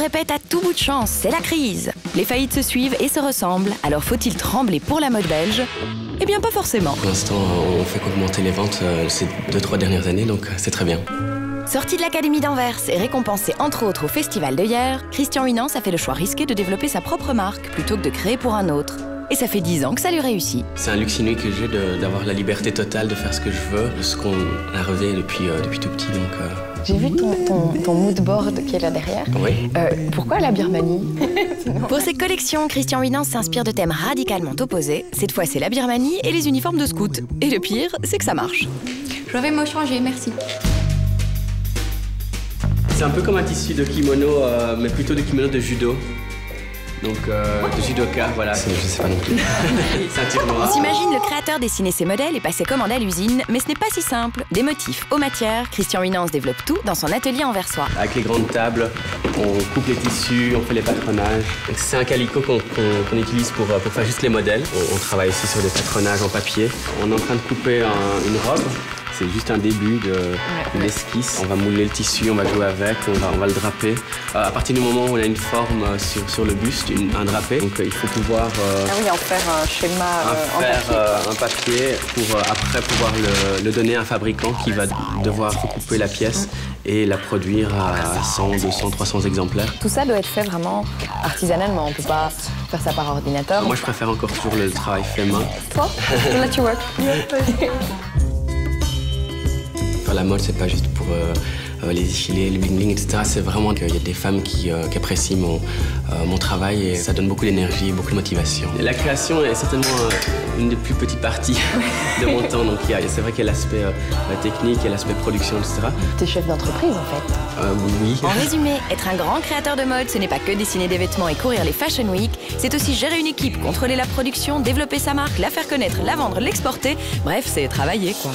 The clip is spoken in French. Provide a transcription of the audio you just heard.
répète à tout bout de champ, c'est la crise. Les faillites se suivent et se ressemblent, alors faut-il trembler pour la mode belge? Eh bien pas forcément. Pour l'instant, on fait qu'augmenter les ventes ces 2-3 dernières années, donc c'est très bien. Sorti de l'Académie d'Anvers et récompensé entre autres au Festival de hier, Christian Winans a fait le choix risqué de développer sa propre marque plutôt que de créer pour un autre. Et ça fait 10 ans que ça lui réussit. C'est un luxe inouï que j'ai d'avoir la liberté totale de faire ce que je veux, ce qu'on a rêvé depuis tout petit. Donc, J'ai vu ton mood board qui est là derrière. Oui. Pourquoi la Birmanie? Pour ses collections, Christian Winans s'inspire de thèmes radicalement opposés. Cette fois, c'est la Birmanie et les uniformes de scouts. Et le pire, c'est que ça marche. Je vais me changer, merci. C'est un peu comme un tissu de kimono, mais plutôt de kimono de judo. Donc, de judoka, voilà. Je sais pas non plus. C'est un tir noir. On s'imagine le créateur dessiner ses modèles et passer commande à l'usine, mais ce n'est pas si simple. Des motifs aux matières, Christian Winans développe tout dans son atelier anversois. Avec les grandes tables, on coupe les tissus, on fait les patronages. C'est un calicot qu'on utilise pour faire juste les modèles. On travaille aussi sur des patronages en papier. On est en train de couper une robe. C'est juste un début d'une esquisse. On va mouler le tissu, on va jouer avec, on va le draper. À partir du moment où on a une forme sur le buste, un drapé, donc il faut pouvoir Ah oui, en faire un schéma un papier pour après pouvoir le donner à un fabricant qui va devoir recouper la pièce et la produire à 100, 200, 300 exemplaires. Tout ça doit être fait vraiment artisanalement, on peut pas faire ça par ordinateur. Moi je préfère encore toujours le travail fait main. Toi, là tu vois. La mode, c'est pas juste pour les défilés, les bling-bling, etc. C'est vraiment qu'il y a des femmes qui apprécient mon travail et ça donne beaucoup d'énergie, beaucoup de motivation. Et la création est certainement une des plus petites parties de mon temps. Donc c'est vrai qu'il y a l'aspect technique, il y a l'aspect production, etc. T'es chef d'entreprise en fait. Oui. En résumé, être un grand créateur de mode, ce n'est pas que dessiner des vêtements et courir les Fashion Week, c'est aussi gérer une équipe, contrôler la production, développer sa marque, la faire connaître, la vendre, l'exporter. Bref, c'est travailler quoi.